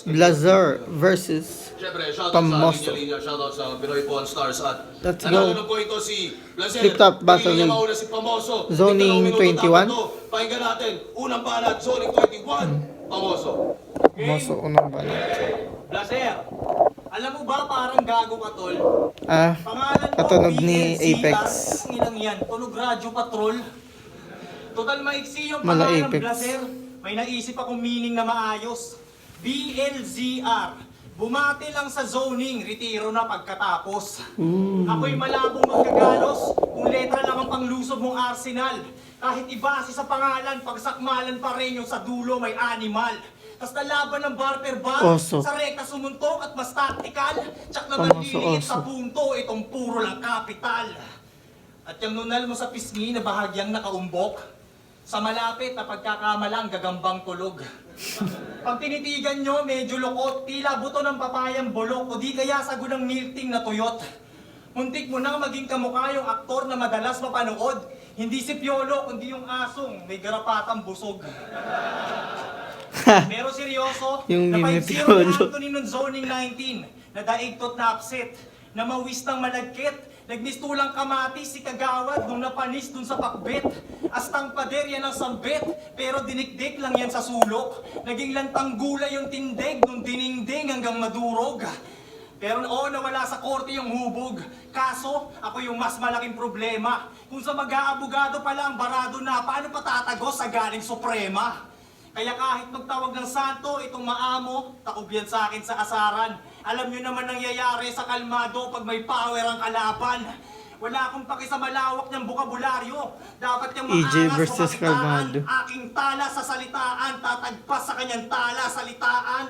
Blazar versus Siyempre, shoutout Pamoso. sa linya, shoutout sa Pinoy Pawn Stars at Let's nanalo go. na po ito si Blazer. Flip top battle Pili niya league. mauna si Pamoso. Zoning 21. Pakinggan natin. Unang banat, Zoning 21, Pamoso. Pamoso unang banat. Blazer, alam mo ba parang gago ka tol? Pangalan mo, Katunog ni BLCR, Apex. Ang ilang yan, tunog radyo patrol. Total maiksi yung Mala pangalan, Apex. Blazer. May naisip akong meaning na maayos. BLZR. Bumati lang sa zoning, retiro na pagkatapos. Ako'y malabong magkagalos, kung letra lang ang panglusob mong arsenal. Kahit ibase sa pangalan, pagsakmalan pa rin yung sa dulo may animal. Tas nalaban ng barter bar, Oso. sa rekta sumuntok at mas tactical. Tsak na Pamoso, maliliit oso. sa punto, itong puro lang kapital. At yung nunal mo sa pisngi na bahagyang nakaumbok, sa malapit na pagkakamalang gagambang tulog. Pag tinitigan nyo, medyo lukot, tila buto ng papayang bulok, o di kaya sago ng milting na tuyot. Muntik mo nang maging kamukha yung aktor na madalas mapanood. Hindi si Piolo, kundi yung asong may garapatang busog. Pero seryoso, Yung na meme 5-0 Piolo. na Anthony nung zoning 19, na daigtot na upset, na mawis ng malagkit, nagmistulang kamatis si Kagawad nung napanis dun sa pakbet. Astang pader yan ang sambet, pero dinikdik lang yan sa sulok. Naging lantang gulay yung tindig nung diningding hanggang madurog. Pero nawala sa korte yung hubog. Kaso, ako yung mas malaking problema. Kung sa mag-aabogado pala ang barado na, paano patatagos sa galing Suprema? Kaya kahit magtawag ng santo, itong maamo, takob yan sa akin sa asaran. Alam nyo naman nangyayari sa kalmado pag may power ang kalaban. Wala akong paki sa malawak niyang bukabularyo. Dapat niyang EJ maangas versus o makitaan. Kalmado. Aking tala sa salitaan, tatagpas sa kanyang tala salitaan.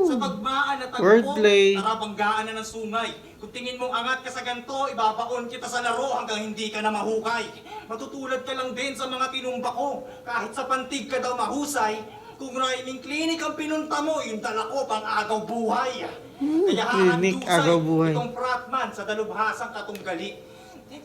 Sa pagmaan at tagpo, Wordplay. narabanggaan na ng sungay. Kung tingin mong angat ka sa ganto, ibabaon kita sa laro hanggang hindi ka na mahukay. Matutulad ka lang din sa mga tinumba ko. Kahit sa pantig ka daw mahusay, kung rhyming clinic ang pinunta mo, yung dala ko pang agaw buhay. Kaya Clinic, agaw buhay. itong fratman sa dalubhasang katunggali.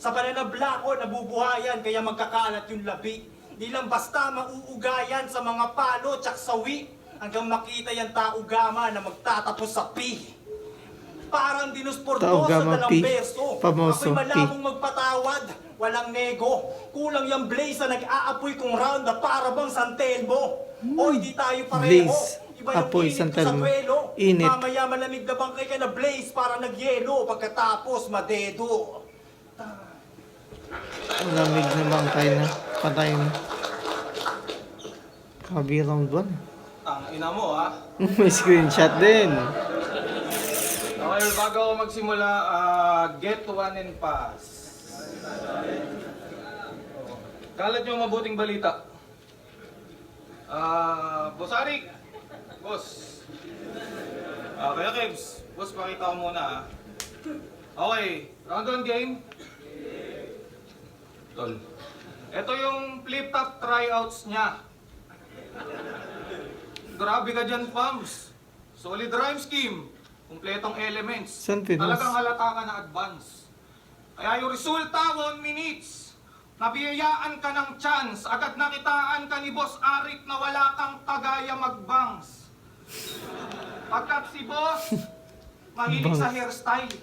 Sa pananabla ko, nabubuhayan, kaya magkakalat yung labi. Di lang basta mauugayan sa mga palo tsak sawi, hanggang makita yung taugama na magtatapos sa pi. Parang dinusporto sa Taugama dalang P. verso. Pamoso Ako'y P. malabong magpatawad, walang nego. Kulang yung blaze na nag-aapoy kong round na para bang San Telmo. Oy, di tayo pareho. Blaze, Iba yung apoy, init San ko sa Telmo. duelo. Init. Mamaya malamig na bangkay ka na blaze para nagyelo. Pagkatapos madedo. Malamig na bangkay na. Patay na. Kabi round 1. Ang ina mo, ha? May screenshot din. Okay, bago ako magsimula, get one and pass. Kalat yung mabuting balita. Boss Arik. Boss. Kaya Kebs, boss, pakita ko muna, ha? Okay, round 1 game. Tol. Ito yung flip top tryouts niya. Grabe ka dyan, Pams. Solid rhyme scheme. Kumpletong elements. San Pinos? Talagang halata ka na advance. Kaya yung resulta, 1 minutes. Nabiyayaan ka ng chance. Agad nakitaan ka ni Boss Arik na wala kang kagaya magbangs. Pagkat si Boss, mahilig sa hairstyle.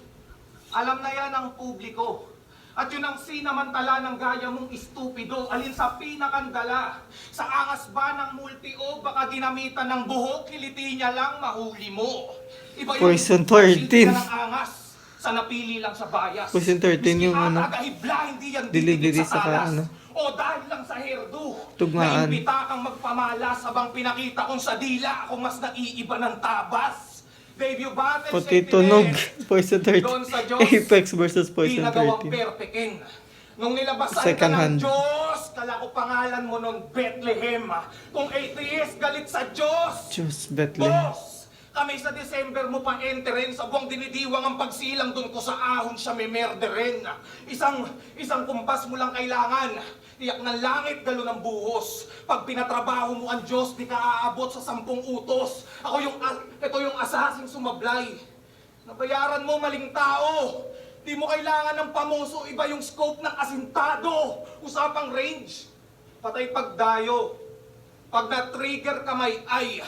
Alam na yan ang publiko. At yun ang sinamantala ng gaya mong estupido. Alin sa pinakandala? Sa angas ba ng multi-o? Baka ginamitan ng buhok, kiliti niya lang, mahuli mo. Iba yung Poison 13. silbi ka ng angas. Sa napili lang sa bias. Poison 13 yung ano, Agahibla, hindi yan delivery didikit sa saka talas. ano, O dahil lang sa hairdo. tugmaan. Naimbita kang magpamalas habang pinakita kong sa dila ako mas naiiba ng tabas. Debut battle Pati tunog. Poison Doon sa 13. Diyos, Apex versus di Poison nagawang 13. perpekin. Nung nilabasan Second ka ng hand. Diyos, kala ko pangalan mo nun Bethlehem. Kung atheist, galit sa Diyos. Diyos, Bethlehem. Boss, kami sa December mo pa enterin, sa buwang dinidiwang ang pagsilang doon ko sa ahon siya may merderin. Isang kumpas mo lang kailangan. Tiyak ng langit, galo ng buhos. Pag pinatrabaho mo ang Diyos, di ka aabot sa 10 utos. Ito yung asasing sumablay. Nabayaran mo maling tao. Di mo kailangan ng pamuso, iba yung scope ng asintado. Usapang range, patay pagdayo. Pag na-trigger ka may ay,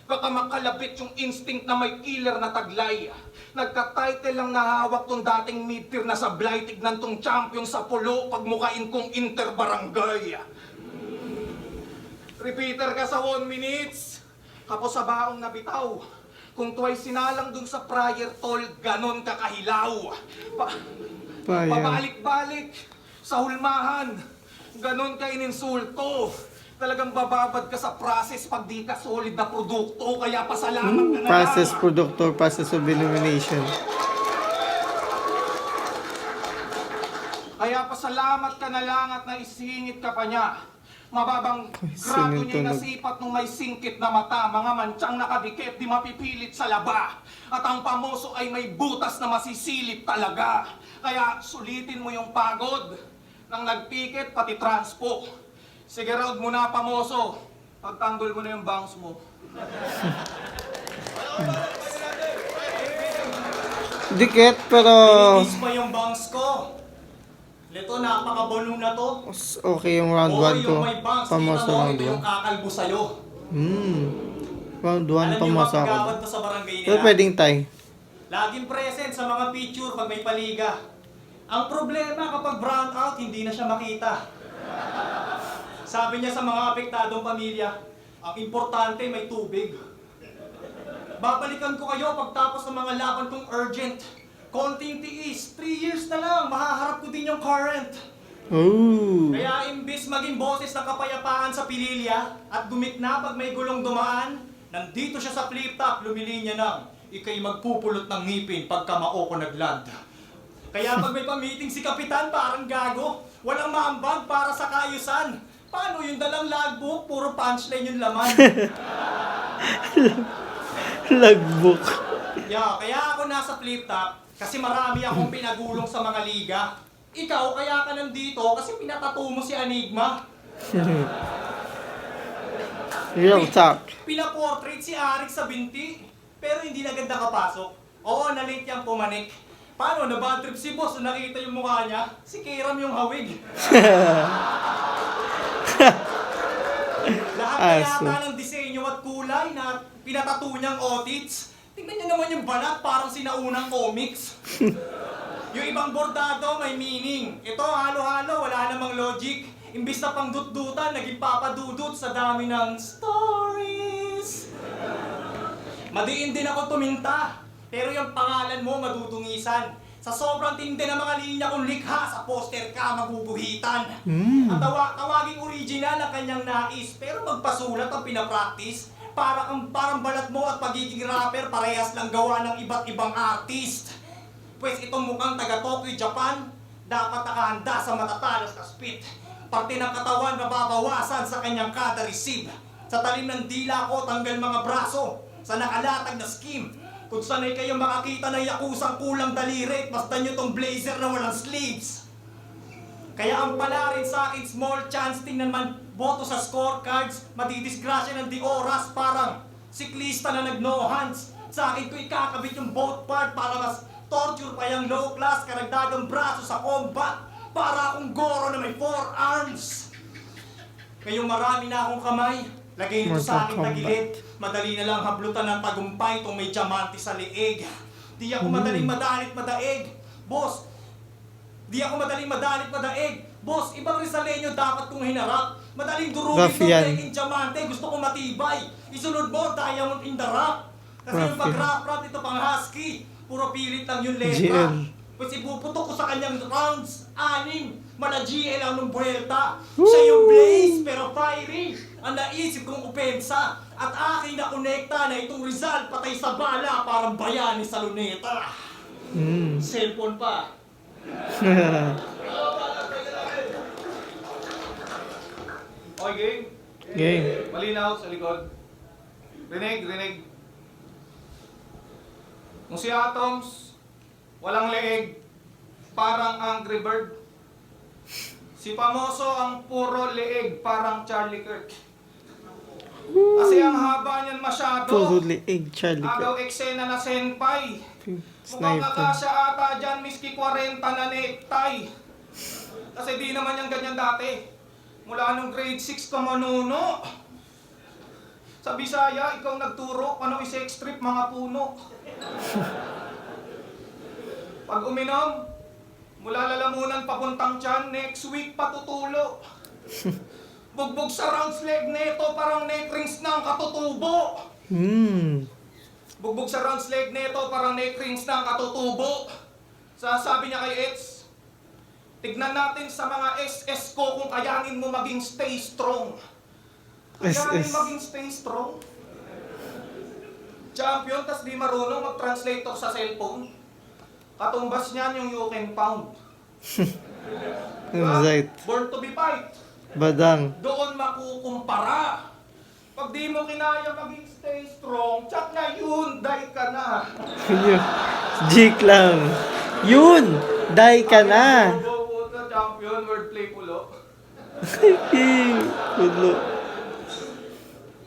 Kakamakalabit yung instinct na may killer na taglay. Nagka-title lang nahawak tong dating mid-tier na sablay. Tignan tong champion sa pulo, pagmukain kong inter-barangay. Repeater ka sa 1 minutes. Kapos sa baong nabitaw. Kung twice sinalang dun sa prior toll, ganon ka kahilaw. Paya. Pabalik-balik sa hulmahan. Ganon ka ininsulto. Talagang bababad ka sa process pag di ka solid na produkto. Kaya pasalamat ka na Process lang. productor, process of elimination. Kaya pasalamat ka na lang at naisingit ka pa niya. Mababang grado niya tunog. nasipat nung may singkit na mata. Mga mantsang nakadikit, di mapipilit sa laba. At ang pamoso ay may butas na masisilip talaga. Kaya sulitin mo yung pagod ng nagpikit pati transpo. Sige, round mo na, pamoso. Pagtanggol mo na yung bangs mo. Dikit, pero Pinigis pa yung bangs ko. Ito, napakabalo na to. okay yung round Oo, 1 ko. yung may bangs. Pamoso Kita mo, round ito yung 1. kakalbo sa'yo. Round 1, Alam niyo, pamoso ako. mapagawad to sa barangay Pero nila. pwedeng tie. Laging present sa mga picture pag may paliga. Ang problema kapag brown out, hindi na siya makita. Sabi niya sa mga apektadong pamilya, ang importante may tubig. Babalikan ko kayo pagtapos ng mga laban kong urgent. Konting tiis, 3 years na lang, mahaharap ko din yung current. Oh. Kaya imbis maging boses ng kapayapaan sa pililya at dumikna pag may gulong dumaan, nandito siya sa flip-top, lumilinya ng ikay magpupulot ng ngipin pagka mao ko nagland. Kaya pag may pa-meeting si Kapitan, parang gago. Walang maambag para sa kaayusan. Paano yung dalang logbook? Puro punchline yung laman. Logbook. Kaya ako nasa flip-top kasi marami akong pinagulong sa mga liga. Ikaw, kaya ka nandito kasi pinatato mo si Enigma. Real talk. Pinaportrait si Arik sa binti, pero hindi na ganda kapasok. Oo, na-late yung pumanik. Paano, na-bad trip si boss nung nakita yung mukha niya? Si Kiram yung hawig. Lahat na Aso. yata ng disenyo at kulay na pinatato niyang otits. Tingnan niyo naman yung balat, parang sinaunang comics. Yung ibang bordado may meaning. Ito, halo-halo, wala namang logic. Imbis na pang dut-dutan, naging papadudut sa dami ng stories. Madiin din ako tuminta, pero yung pangalan mo madudungisan. Sa sobrang tindi ng mga linya kong likha, sa poster ka maguguhitan. At tawaging original ang kanyang nais, pero magpasulat ang pinapractice. Parang balat mo at pagiging rapper, parehas lang gawa ng iba't ibang artist. Pues itong mukhang taga Tokyo, Japan, dapat nakahanda sa matatalas na spit. Parte ng katawan nababawasan sa kanyang kada receive. Sa talim ng dila ko, tanggal mga braso. Sa nakalatag na scheme. Kung sanay kayo makakita ng yakusang kulang daliri, basta nyo tong blazer na walang sleeves. Kaya ang pala rin sa akin, small chance, tingnan man boto sa scorecards, madidisgrasya ng di oras, parang siklista na nag-no hands. Sa akin ko ikakabit yung both part para mas torture pa yung low class, karagdagang braso sa combat, para akong goro na may 4 arms. Ngayong marami na akong kamay, lagay nito sa akin tagilid. Madali na lang hablutan ng tagumpay itong may diamante sa leeg. Di ako madaling madalit-madaig. Boss, di ako madaling madalit-madaig. Boss, ibang Rizaleño dapat kong hinarap. Madaling durugin Rough itong yan. peking diamante. Gusto kong matibay. Isunod mo, diamond in the rock. Kasi yung Rough yan. pag-rap-rap ito pang husky. Puro pilit lang yung letra. GL. Pues ipuputok ko sa kanyang rounds, 6. Mala GL ang nung buwelta. Siya yung blaze, pero fiery. Ang naisip kong upensa. At aking nakonekta na itong Rizal patay sa bala parang bayani sa luneta. Cellphone pa. Okay, game. Game. Malinaw sa likod. Rinig. Kung si Atoms, walang leeg, parang Angry Bird. Si Pamoso ang puro leeg, parang Charlie Kirk. Kasi ang haba niyan masyado. Puro leeg, Charlie Agaw Kirk. eksena na senpai. Mukhang Sniper. kakasya ata dyan, miski 40 na necktie. Kasi di naman yan ganyan dati. Mula nung grade 6 ka manuno. Sa Bisaya, ikaw nagturo, paano i-sex trip mga puno. Pag uminom, mula lalamunan papuntang tiyan, next week patutulo. Bugbog sa rounds leg neto, parang neck rings ng katutubo. Bugbog sa rounds leg neto, parang neck rings ng katutubo. Sasabi niya kay Eds, tignan natin sa mga SS ko kung kayanin mo maging stay strong. Kayanin SS. maging stay strong? Champion, tas di marunong mag-translator sa cellphone. Katumbas niyan yung you can pound. Right. Born to be fight. Badang. Doon makukumpara. Pag di mo kinaya maging stay strong, tsak na yun, die ka na. Yun. Jik lang. Yun! Die ka na! Puta, champion, wordplay pulo. Pulo.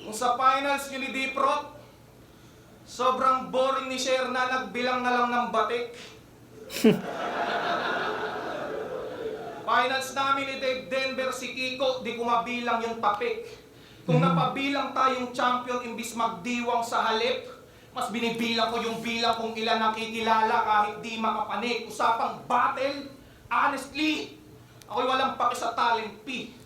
Kung sa finals yun ni D-Pro, sobrang boring ni Sherna, nagbilang na lang ng batik. Finals namin ni Dave Denver, si Kiko, di ko mabilang yung tapik. Kung napabilang tayong champion imbis magdiwang sa halip, mas binibilang ko yung bilang kung ilan nakikilala kahit di makapanik. Usapang battle, honestly, ako'y walang paki sa talent P.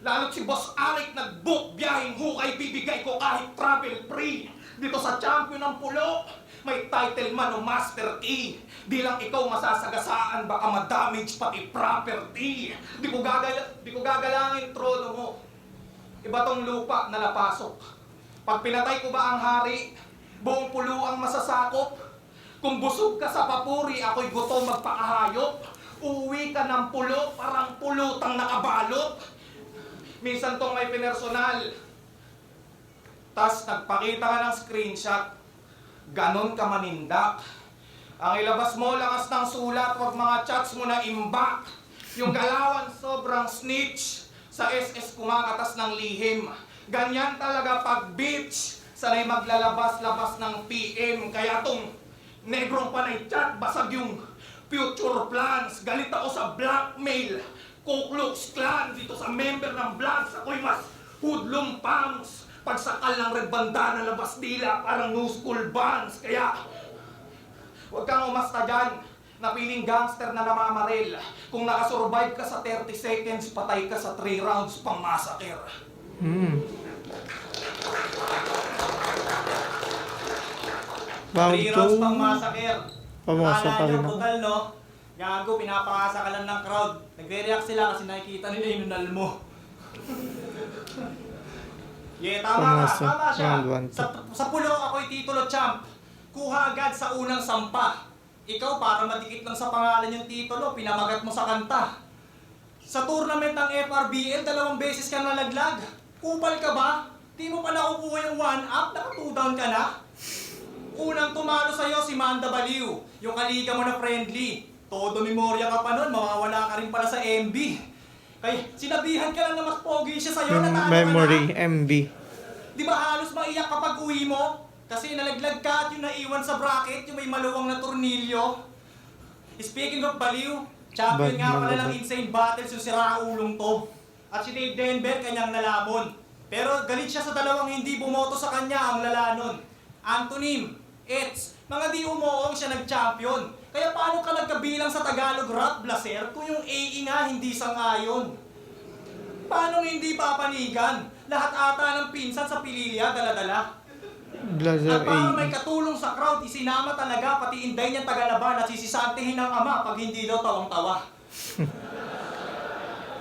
Lalo't si Boss Arik nag-book biyaheng hukay, bibigay ko kahit travel free. Dito sa champion ng pulo, may title man o master key. Di lang ikaw masasagasaan, baka ma-damage pati property. Di ko gagalangin trono mo. Iba tong lupa na napasok. Pag pinatay ko ba ang hari, buong pulo ang masasakop. Kung busog ka sa papuri, ako'y gutom magpakahayop. Uwi ka ng pulo, parang pulutang nakabalot. Minsan tong may pinersonal. Tas nagpakita ka ng screenshot. Ganon ka manindak. Ang ilabas mo, lakas ng sulat, wag mga chats mo na imbak. Yung galawan sobrang snitch. Sa SS kumakatas ng lihim. Ganyan talaga pag bitch. Sanay maglalabas-labas ng PM. Kaya tong negrong panay chat, basag yung future plans. Galit ako sa blackmail. Ku Klux Klan dito sa member ng Bloods. Ako'y mas hoodlum punks. Pagsakal ng red bandana, labas dila, parang new school bands. Kaya, huwag kang umasta dyan. Napiling gangster na namamaril. Kung nakasurvive ka sa 30 seconds, patay ka sa 3 rounds pang massacre. 3 rounds pang massacre. Pamasa pa rin yung ako. total, no? Gago, pinapakasa ka lang ng crowd. Nagre-react sila kasi nakikita nila yung nunal mo. Yeah, tama ka. Pamasa. Tama siya. Round one. Sa pulo ako'y titulo champ. Kuha agad sa unang sampa. Ikaw, para madikit lang sa pangalan yung titulo, pinamagat mo sa kanta. Sa tournament ng FRBL, 2 beses ka nalaglag. Kupal ka ba? Di mo pa nakukuha yung 1-up, naka 2 down ka na? Unang tumalo sa'yo si Manda Baliw, yung kaliga mo na friendly. Todo memorya ka pa nun, mawawala ka rin pala sa MB. Kaya sinabihan ka lang na mas pogi siya sa'yo, Yung natalo memory, ka na. MB. Di ba halos maiyak kapag uwi mo? Kasi nalaglag ka at yung naiwan sa bracket, yung may maluwang na tornilyo. Speaking of Baliw, champion nga pala ng insane battles yung siraulong to. At si Dave Denver, kanyang nalamon. Pero galit siya sa dalawang hindi bumoto sa kanya ang lalanon. Antonym, Eds, mga di umuong siya nag-champion. Kaya paano ka nagkabilang sa Tagalog rap, Blaser, kung yung AE nga hindi sang-ayon? Paano hindi papanigan? Lahat ata ng pinsan sa Pililya, dala-dala. Blazer At para may A. katulong sa crowd, isinama talaga pati inday niyang tagalaban at sisisantihin ng ama pag hindi daw tawang-tawa.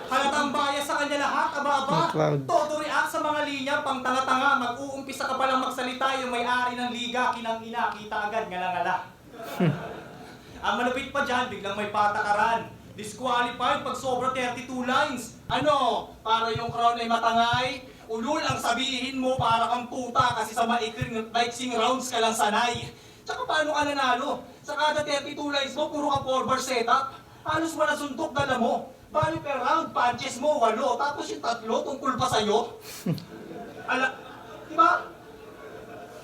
Halatang bias sa kanya lahat, ababa. Ang crowd. Todo react sa mga linya, pang tanga-tanga, mag-uumpisa ka palang magsalita yung may-ari ng liga, kinang-ina, kita agad, ngala-ngala. Ang malupit pa dyan, biglang may patakaran. Disqualified pag sobra 32 lines. Ano? Para yung crowd ay matangay? Ulul ang sabihin mo para kang puta kasi sa maikling mixing rounds ka lang sanay. Tsaka paano ka nanalo? Sa kada 32 lines mo, puro ka forward setup. Halos wala suntok dala mo. Bali per round, punches mo, 8. Tapos yung 3, tungkol pa sa'yo. Diba?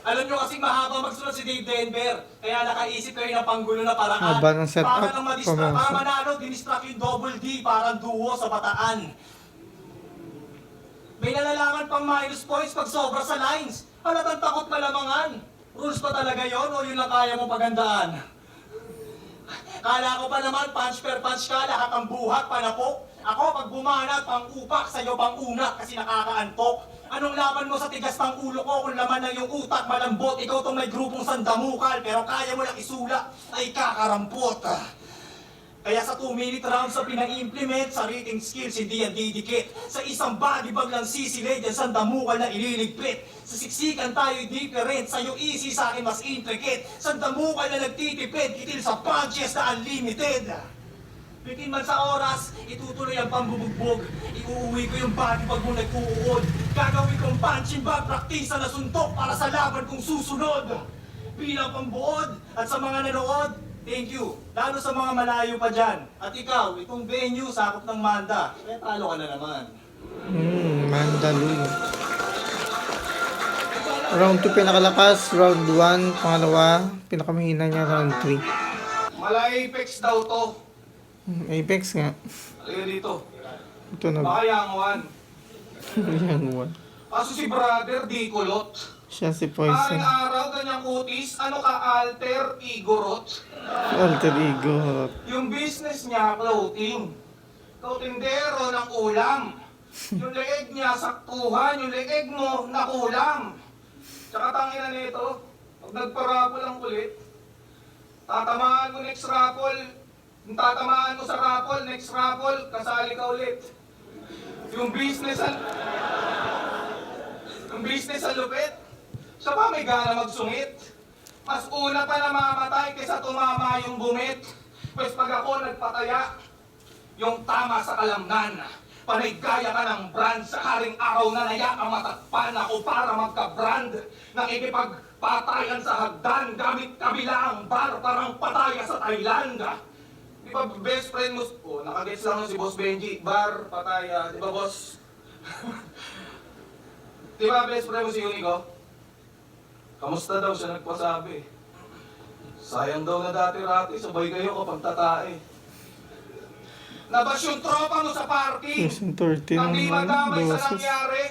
Alam nyo kasing mahaba magsunod si Dave Denver. Kaya nakaisip kayo ng panggulo na paraan. Haba ng setup, Para lang madistract, para pumasok. manalo, dinistract yung double D, parang duo sa bataan. May nalalaman pang minus points pag sobra sa lines. Halatang takot malamangan. Rules pa talaga yon o yun lang kaya mo pagandaan? Kala ko pa naman punch per punch ka, lahat ang buhat, panapok. Ako pag bumanat, pang upak, sa'yo pang una kasi nakakaantok. Anong laban mo sa tigas ng ulo ko kung laman ng iyong utak malambot? Ikaw tong may grupong sandamukal pero kaya mo lang isula ay kakarampot. Kaya sa 2-minute rounds sa pina-implement, sa rating skills hindi yan didikit. Sa isang body bag lang sisilid yan sandamukal na ililigpit. Sa siksikan tayo'y different, sa'yo easy, sa akin mas intricate. Sandamukal na nagtitipid, kitil sa punches na unlimited. Bitin man sa oras, itutuloy ang pambubugbog. Iuuwi ko yung body pag mo nag-uuod. Gagawin kong punching bag, praktisa na suntok para sa laban kong susunod. Bilang pambuod at sa mga nanood, thank you. Lalo sa mga malayo pa dyan. At ikaw, itong venue, sakop ng Manda. Kaya talo ka na naman. Mandaluyong. Round 2 pinakalakas, round 1 pangalawa, pinakamahina niya round 3. Mala Apex daw to. Apex nga. Halika dito. Ito na. Baka yanguan. Yan one. Kaso si brother, di kulot. Siya si Paring Poison. araw, ganyang kutis, ano ka alter ego rot? Alter ego. Yung business niya, clothing. Kautindero ng ulam. Yung leeg niya, saktuhan. Yung leeg mo, nakulam. Tsaka tangina nito, pag nagparapol ang kulit, tatamaan mo next raffle. Kung tatamaan mo sa raffle, next raffle, kasali ka ulit. Yung business ang lupit. Siya pa may gana magsungit. Mas una pa namamatay kaysa tumama yung bumit. Pues pag ako nagpataya, yung tama sa kalamnan. Panay gaya ka ng brand sa haring araw na nayaka matakpan ako para magka-brand. Nakikipagpatayan sa hagdan, gamit kabilang bar parang pataya sa Thailand. Di ba best friend mo? Oh, nakagets lang si Boss Benji. Bar, pataya. Di ba boss? Di ba best friend mo si Unico? Kamusta daw siya nagpasabi? Sayang daw na dati-rati, sabay kayo kapag tatae. Nabas yung tropa mo sa parking. Season 13 Nang di naman. madamay sa Boses. nangyari.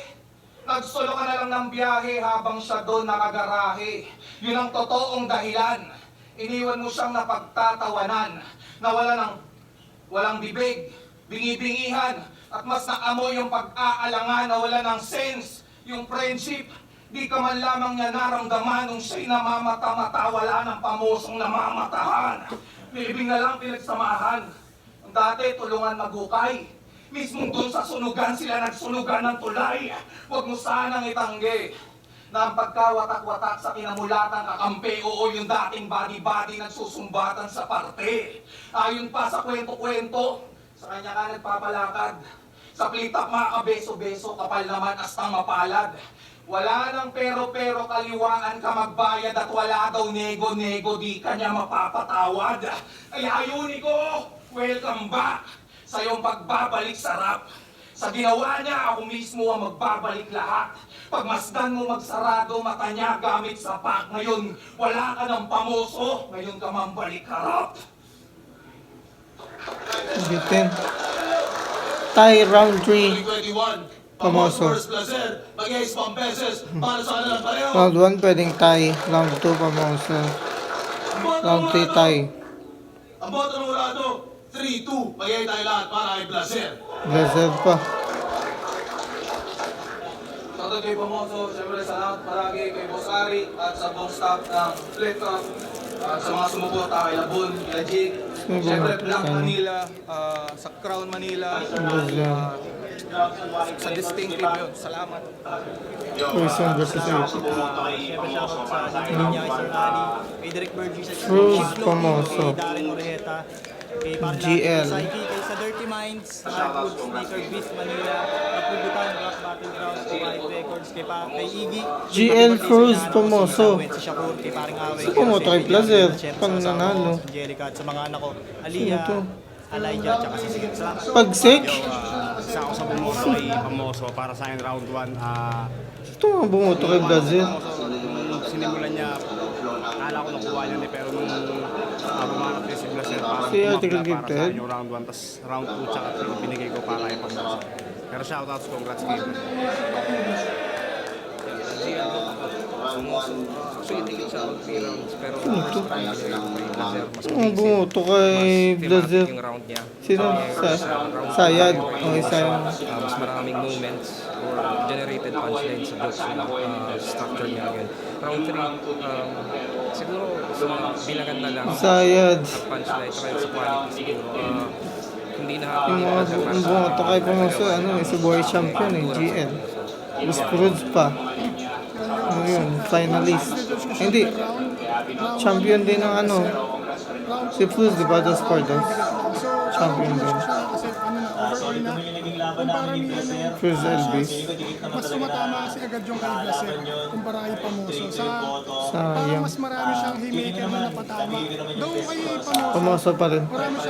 Nagsolo ka na lang ng biyahe habang siya doon nakagarahe. Yun ang totoong dahilan. Iniwan mo siyang napagtatawanan na walang bibig, bingi-bingihan, at mas naamoy yung pag-aalangan na wala ng sense. Yung friendship, di ka man lamang niya naramdaman nung siya'y namamata-mata, wala ng pamosong namamatahan. Bibing na lang pinagsamahan. Ang dati, tulungan maghukay. Mismong dun sa sunugan sila nagsunugan ng tulay. Huwag mo sanang itanggi na ang pagkawatak-watak sa kinamulatan kakampi, oo yung dating body-body nagsusumbatan sa parte. Ayon pa sa kwento-kwento, sa kanya ka nagpapalakad. Sa plitap mga kabeso-beso, kapal naman astang mapalad. Wala nang pero-pero kaliwaan ka magbayad at wala daw nego-nego, di ka niya mapapatawad. Kaya Unico, welcome back sa iyong pagbabalik sa rap. Sa ginawa niya, ako mismo ang magbabalik lahat. Pagmasdan mo magsarado, mata niya gamit sa pack. Ngayon, wala ka ng pamoso. Ngayon ka mambalik harap. Bitin. Tie round 3. 2021. Pamoso. First placer. Mag-ace pang beses. Para sa kanila pareho. Round 1 pwedeng tie. Round 2 pamoso. Round 3 tie. Ang boto ng urado, 3-2. Mag-ace tayo lahat para ay placer. Blessed pa. Shoutout kay Pamoso, siyempre salamat palagi kay Boss Ari at sa buong staff ng Flip Cup. At sa mga sumuporta kay Labon, kay Jig. Siyempre Black Manila, sa Crown Manila, sa Distinctive yun. Salamat. Poison versus Apex. Siyempre shoutout sa Linya, kay Sir Ali, kay Derek Burgess, at Cruz Chip Loki, Pomoso. kay Darren Orejeta, kay Parlato, GL. kay Psyche, kay sa Dirty Minds, Hardwood, Sneaker Beast Manila, Kapugutan, Rock Battlegrounds, kay White Records, kay Iggy, GL Cruz Pomoso. si Shakur, kay Paring Away, Sa pumoto kay Placer. Siyempre Pang sa asawa nanalo. ko, si Angelica, at sa mga anak ko, Aliyah, Sino to? Elijah, tsaka si Sigit. Salamat. Pagsik. Isa ako sa bumoto kay Pamoso para sa akin round 1. Ito nga bumoto kay Brazil. Nung sinimulan niya, akala ko nakuha niya pero nung bumanat niya si Blaser, parang Si Article tumapla para sa Gifted. akin yung round 1. Tapos round 2 tsaka 3 binigay ko para kay Pamoso. Pero shoutouts, congrats kayo. Actually, tingin sa out 3 rounds, pero mas marami kasi may Blazer, mas Ang bumoto kay Blazer. Yung round niya. Sino? Sayad. Okay, Sayad. Mas maraming moments or generated punchlines sa jokes na structure niya again. Round 3, siguro sa bilangan na lang Sayad. at punchline tsaka sa quality siguro. Hindi na happy Yung mga bumoto kay Pomoso, si boy champion GL. Mas Cruz pa. Ano yun, finalist. Hindi. Champion din ng si Cruz, di ba? Dos Pardos. Champion din. Kasi overall na, kumpara ni Cruz Elvis. mas tumatama kasi agad yung kay Blaser kumpara kay Pamoso. Parang Sayang. mas marami siyang haymaker na napatama. Though kay Pamoso, Pomoso pa rin. marami siyang